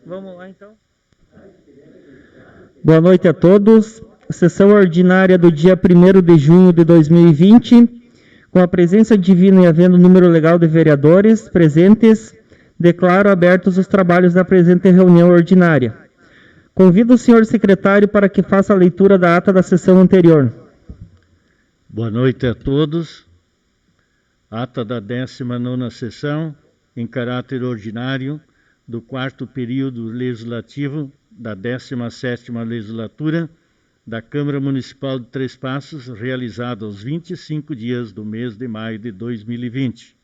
Vamos lá, então. Boa noite a todos. Sessão ordinária do dia 1º de junho de 2020, com a presença divina e havendo número legal de vereadores presentes, declaro abertos os trabalhos da presente reunião ordinária. Convido o senhor secretário para que faça a leitura da ata da sessão anterior. Boa noite a todos. Ata da 19ª sessão, em caráter ordinário, do 4º período legislativo da 17ª legislatura da Câmara Municipal de Três Passos, realizada aos 25 dias do mês de maio de 2020.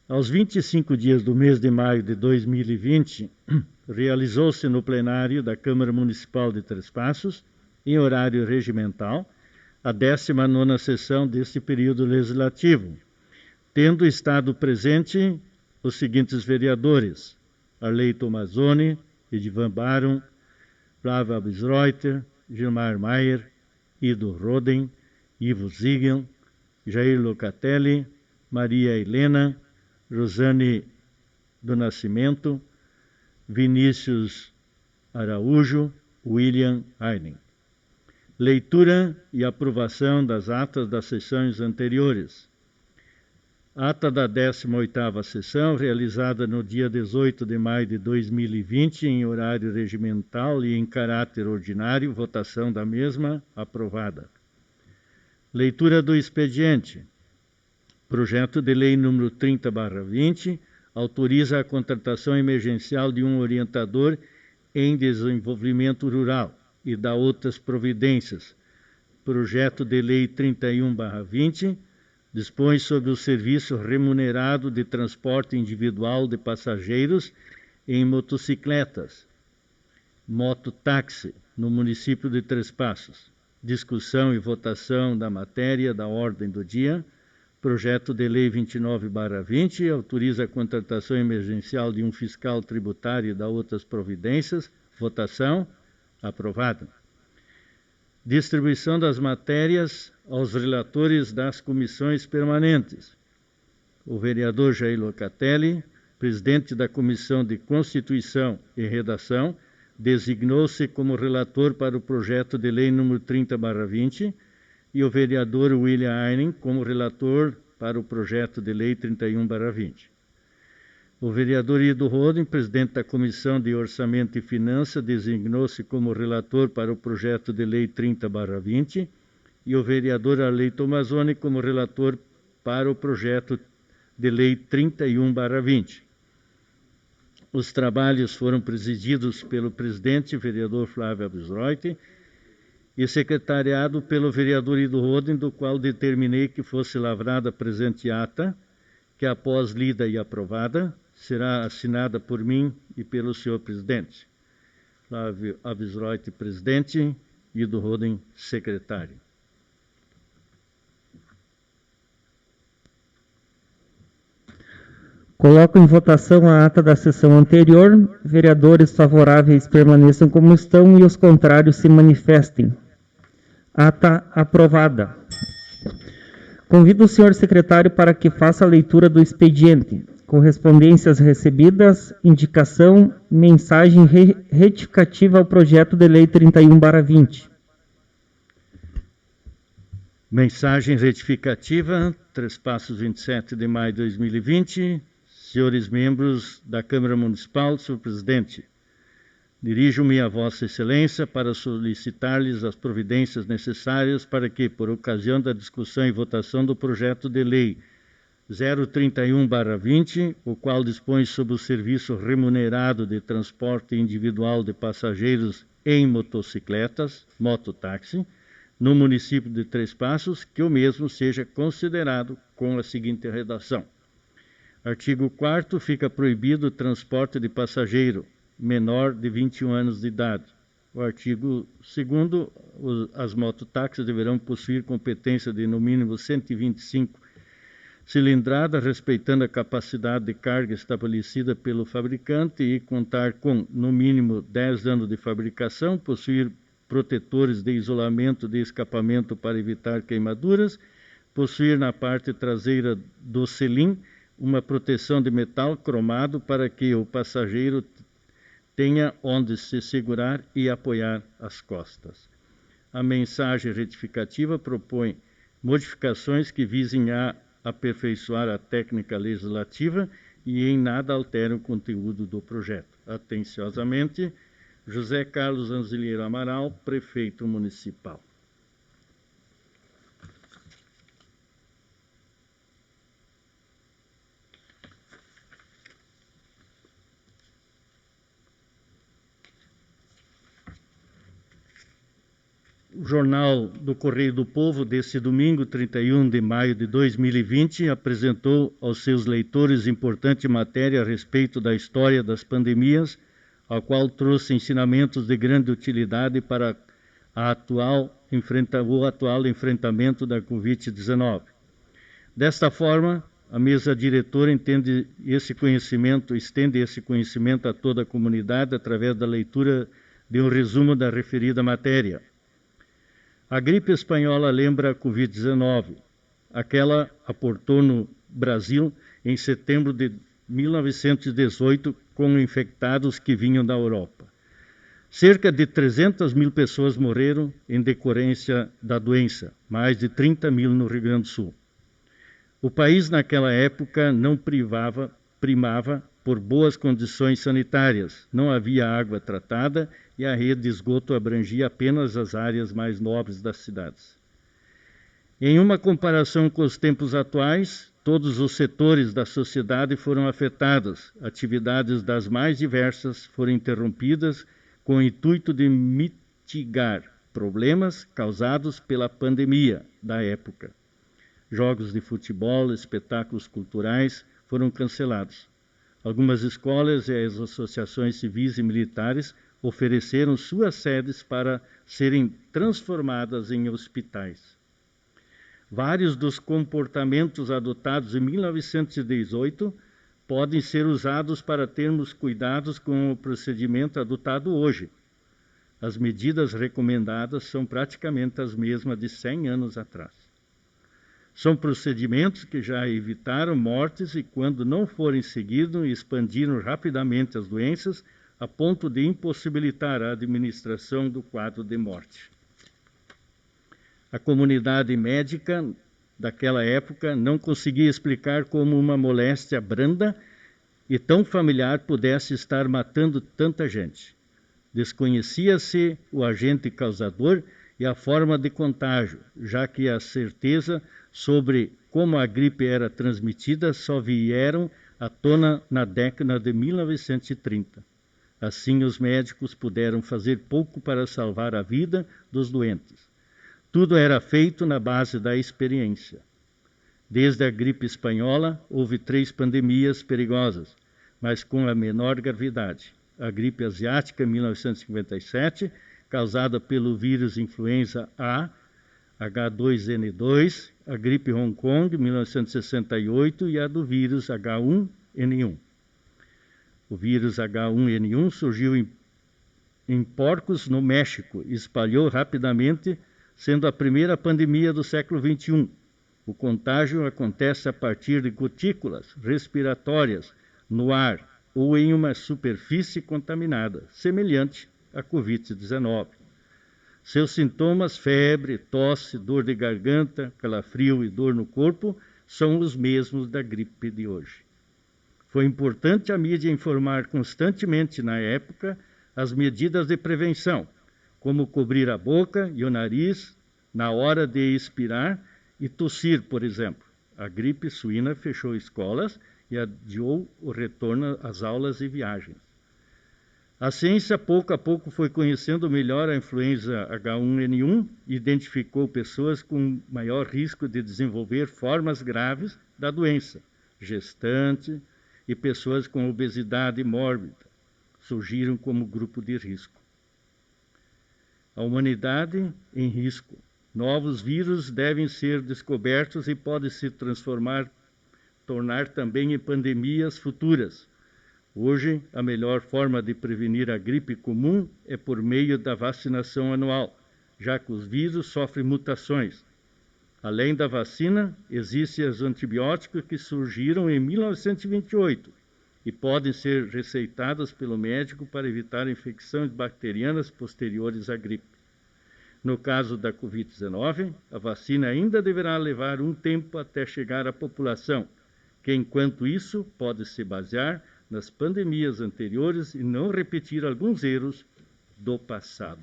Aos 25 dias do mês de maio de 2020, realizou-se no plenário da Câmara Municipal de Três Passos, em horário regimental, a 19ª sessão deste período legislativo, tendo estado presente os seguintes vereadores: Arley Tomazoni, Edivan Baron, Flávio Abisreuter, Gilmar Maier, Ido Roden, Ivo Ziegel, Jair Locatelli, Maria Helena, Rosane do Nascimento, Vinícius Araújo, William Heinen. Leitura e aprovação das atas das sessões anteriores. Ata da 18ª sessão, realizada no dia 18 de maio de 2020, em horário regimental e em caráter ordinário, votação da mesma, aprovada. Leitura do expediente. Projeto de lei número 30/20, autoriza a contratação emergencial de um orientador em desenvolvimento rural e dá outras providências. Projeto de lei 31/20, dispõe sobre o serviço remunerado de transporte individual de passageiros em motocicletas, mototáxi, no município de Três Passos. Discussão e votação da matéria da ordem do dia. Projeto de lei 29/20, autoriza a contratação emergencial de um fiscal tributário e dá outras providências. Votação. Aprovado. Distribuição das matérias aos relatores das comissões permanentes. O vereador Jair Locatelli, presidente da Comissão de Constituição e Redação, designou-se como relator para o projeto de lei número 30/20 e o vereador William Heinen como relator para o projeto de lei 31/20. O vereador Ido Roden, presidente da Comissão de Orçamento e Finanças, designou-se como relator para o projeto de lei 30/20 e o vereador Arley Tomazoni como relator para o projeto de lei 31/20. Os trabalhos foram presididos pelo presidente, vereador Flávio Abisreuter, e secretariado pelo vereador Ido Roden, do qual determinei que fosse lavrada a presente ata, que após lida e aprovada, será assinada por mim e pelo senhor presidente. Flávio Abisreuter, presidente, Ido Roden, secretário. Coloco em votação a ata da sessão anterior. Vereadores favoráveis permaneçam como estão e os contrários se manifestem. Ata aprovada. Convido o senhor secretário para que faça a leitura do expediente. Correspondências recebidas, indicação, mensagem retificativa ao projeto de lei 31/20. Mensagem retificativa, Três Passos, 27 de maio de 2020. Senhores membros da Câmara Municipal, senhor presidente, dirijo-me a Vossa Excelência para solicitar-lhes as providências necessárias para que, por ocasião da discussão e votação do projeto de lei 031/20, o qual dispõe sobre o serviço remunerado de transporte individual de passageiros em motocicletas, mototáxi, no município de Três Passos, que o mesmo seja considerado com a seguinte redação. Artigo 4º, fica proibido o transporte de passageiro menor de 21 anos de idade. O artigo 2º, as mototáxis deverão possuir competência de no mínimo 125 cilindrada, respeitando a capacidade de carga estabelecida pelo fabricante e contar com, no mínimo, 10 anos de fabricação, possuir protetores de isolamento de escapamento para evitar queimaduras, possuir na parte traseira do selim uma proteção de metal cromado para que o passageiro tenha onde se segurar e apoiar as costas. A mensagem retificativa propõe modificações que visem a aperfeiçoar a técnica legislativa e em nada alteram o conteúdo do projeto. Atenciosamente, José Carlos Anzilheiro Amaral, Prefeito Municipal. O Jornal do Correio do Povo, desse domingo, 31 de maio de 2020, apresentou aos seus leitores importante matéria a respeito da história das pandemias, a qual trouxe ensinamentos de grande utilidade para o atual enfrentamento da Covid-19. Desta forma, a mesa diretora estende esse conhecimento a toda a comunidade através da leitura de um resumo da referida matéria. A gripe espanhola lembra a Covid-19. Aquela aportou no Brasil em setembro de 1918 com infectados que vinham da Europa. Cerca de 300 mil pessoas morreram em decorrência da doença, mais de 30 mil no Rio Grande do Sul. O país naquela época não primava por boas condições sanitárias, não havia água tratada e a rede de esgoto abrangia apenas as áreas mais nobres das cidades. Em uma comparação com os tempos atuais, todos os setores da sociedade foram afetados, atividades das mais diversas foram interrompidas com o intuito de mitigar problemas causados pela pandemia da época. Jogos de futebol, espetáculos culturais foram cancelados. Algumas escolas e as associações civis e militares ofereceram suas sedes para serem transformadas em hospitais. Vários dos comportamentos adotados em 1918 podem ser usados para termos cuidados com o procedimento adotado hoje. As medidas recomendadas são praticamente as mesmas de 100 anos atrás. São procedimentos que já evitaram mortes e, quando não forem seguidos, expandiram rapidamente as doenças a ponto de impossibilitar a administração do quadro de morte. A comunidade médica daquela época não conseguia explicar como uma moléstia branda e tão familiar pudesse estar matando tanta gente. Desconhecia-se o agente causador e a forma de contágio, já que a certeza sobre como a gripe era transmitida só vieram à tona na década de 1930. Assim, os médicos puderam fazer pouco para salvar a vida dos doentes. Tudo era feito na base da experiência. Desde a gripe espanhola, houve 3 pandemias perigosas, mas com a menor gravidade. A gripe asiática, em 1957, causada pelo vírus influenza A, H2N2, a gripe Hong Kong, 1968, e a do vírus H1N1. O vírus H1N1 surgiu em porcos no México e espalhou rapidamente, sendo a primeira pandemia do século XXI. O contágio acontece a partir de gotículas respiratórias no ar ou em uma superfície contaminada, semelhante à Covid-19. Seus sintomas, febre, tosse, dor de garganta, calafrio e dor no corpo, são os mesmos da gripe de hoje. Foi importante a mídia informar constantemente na época as medidas de prevenção, como cobrir a boca e o nariz na hora de expirar e tossir, por exemplo. A gripe suína fechou escolas e adiou o retorno às aulas e viagens. A ciência, pouco a pouco, foi conhecendo melhor a influenza H1N1 e identificou pessoas com maior risco de desenvolver formas graves da doença, gestante e pessoas com obesidade mórbida surgiram como grupo de risco. A humanidade em risco. Novos vírus devem ser descobertos e podem se tornar também em pandemias futuras. Hoje, a melhor forma de prevenir a gripe comum é por meio da vacinação anual, já que os vírus sofrem mutações. Além da vacina, existem os antibióticos que surgiram em 1928 e podem ser receitadas pelo médico para evitar infecções bacterianas posteriores à gripe. No caso da Covid-19, a vacina ainda deverá levar um tempo até chegar à população, que, enquanto isso, pode se basear nas pandemias anteriores e não repetir alguns erros do passado.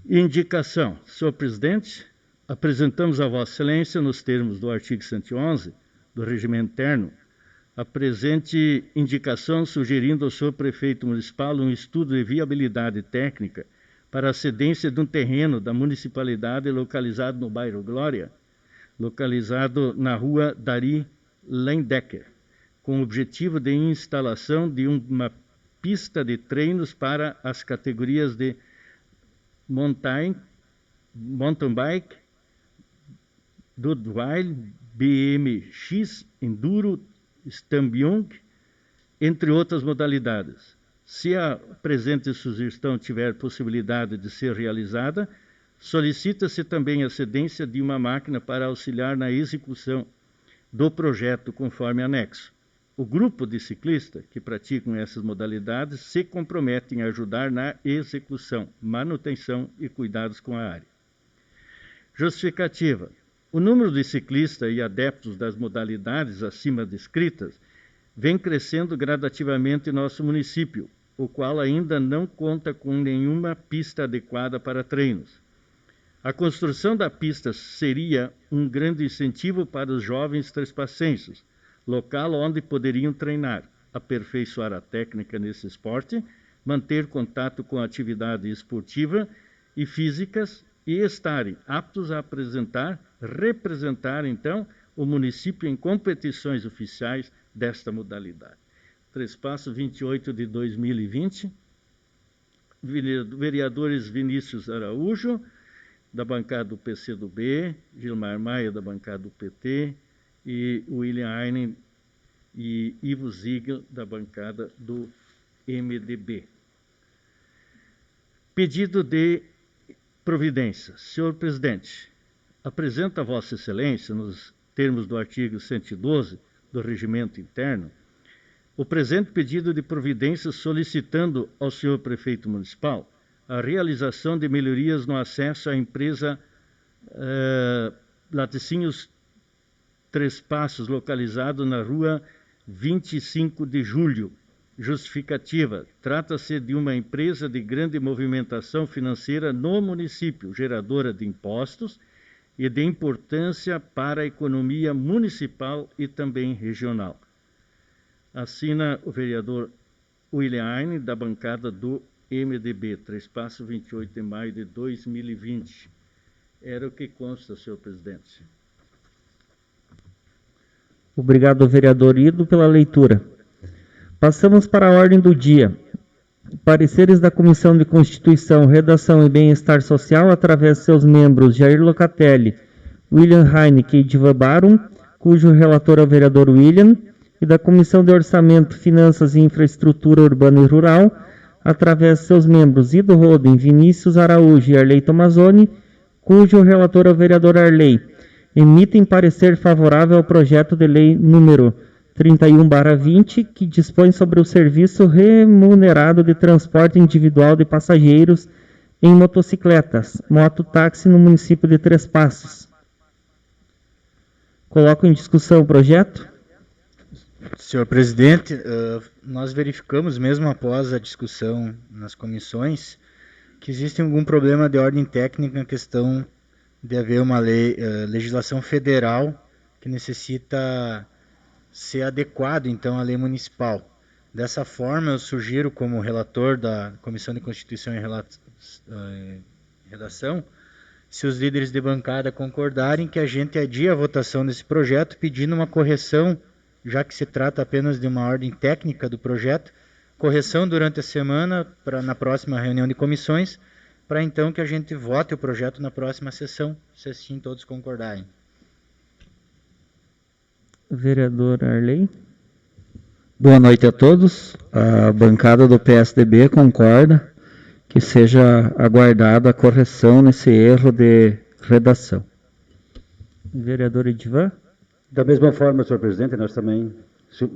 Indicação. Senhor Presidente, apresentamos a Vossa Excelência, nos termos do artigo 111 do Regimento Interno, a presente indicação sugerindo ao senhor Prefeito Municipal um estudo de viabilidade técnica para a cedência de um terreno da municipalidade localizado no bairro Glória, localizado na rua Dari Lendecker, com o objetivo de instalação de uma pista de treinos para as categorias de mountain bike, Dudwile, BMX, Enduro, Stambyung, entre outras modalidades. Se a presente sugestão tiver possibilidade de ser realizada, solicita-se também a cedência de uma máquina para auxiliar na execução do projeto conforme anexo. O grupo de ciclistas que praticam essas modalidades se comprometem a ajudar na execução, manutenção e cuidados com a área. Justificativa. O número de ciclistas e adeptos das modalidades acima descritas vem crescendo gradativamente em nosso município, o qual ainda não conta com nenhuma pista adequada para treinos. A construção da pista seria um grande incentivo para os jovens trespacenses, local onde poderiam treinar, aperfeiçoar a técnica nesse esporte, manter contato com a atividade esportiva e físicas e estarem aptos a representar, então, o município em competições oficiais desta modalidade. Trespasso 28 de 2020. Vereadores Vinícius Araújo, da bancada do PCdoB, Gilmar Maia, da bancada do PT, e William Heinen e Ivo Ziegel, da bancada do MDB. Pedido de providência. Senhor Presidente, apresenta a Vossa Excelência, nos termos do artigo 112 do Regimento Interno, o presente pedido de providência solicitando ao senhor Prefeito Municipal a realização de melhorias no acesso à empresa Laticínios Três Passos, localizado na rua 25 de Julho. Justificativa. Trata-se de uma empresa de grande movimentação financeira no município, geradora de impostos e de importância para a economia municipal e também regional. Assina o vereador William Heinen, da bancada do MDB, Trespasso 28 de maio de 2020. Era o que consta, senhor presidente. Obrigado, vereador Ido, pela leitura. Passamos para a ordem do dia. Pareceres da Comissão de Constituição, Redação e Bem-Estar Social, através de seus membros Jair Locatelli, William Heinen e Diva Barum, cujo relator é o vereador William, e da Comissão de Orçamento, Finanças e Infraestrutura Urbana e Rural, através de seus membros Ido Roden, Vinícius Araújo e Arley Tomazoni, cujo relator é o vereador Arley, emitem parecer favorável ao projeto de lei número 31/20, que dispõe sobre o serviço remunerado de transporte individual de passageiros em motocicletas, mototáxi no município de Três Passos. Coloco em discussão o projeto. Senhor presidente, nós verificamos, mesmo após a discussão nas comissões, que existe algum problema de ordem técnica na questão de haver uma legislação federal que necessita ser adequado, então, à lei municipal. Dessa forma, eu sugiro, como relator da Comissão de Constituição e Redação, se os líderes de bancada concordarem, que a gente adie a votação desse projeto, pedindo uma correção, já que se trata apenas de uma ordem técnica do projeto, correção durante a semana, na próxima reunião de comissões, para então que a gente vote o projeto na próxima sessão, se assim todos concordarem. Vereador Arley. Boa noite a todos. A bancada do PSDB concorda que seja aguardada a correção nesse erro de redação. Vereador Edivan? Da mesma forma, senhor presidente, nós também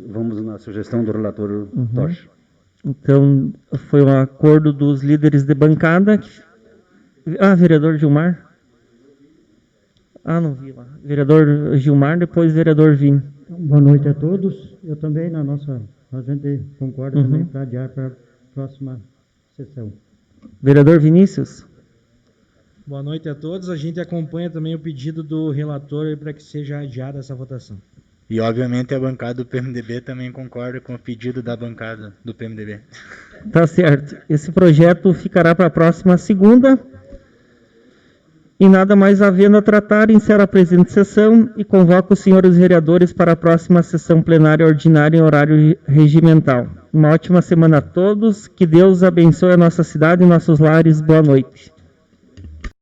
vamos na sugestão do relator Tocha. Então, foi um acordo dos líderes de bancada. Vereador Gilmar? Não vi lá. Vereador Gilmar, depois vereador Vini. Boa noite a todos. Eu também, a gente concorda também para adiar para a próxima sessão. Vereador Vinícius? Boa noite a todos. A gente acompanha também o pedido do relator para que seja adiada essa votação. E, obviamente, a bancada do PMDB também concorda com o pedido da bancada do PMDB. Tá certo. Esse projeto ficará para a próxima segunda. E nada mais havendo a tratar, encerro a presente sessão e convoco os senhores vereadores para a próxima sessão plenária ordinária em horário regimental. Uma ótima semana a todos. Que Deus abençoe a nossa cidade e nossos lares. Boa noite.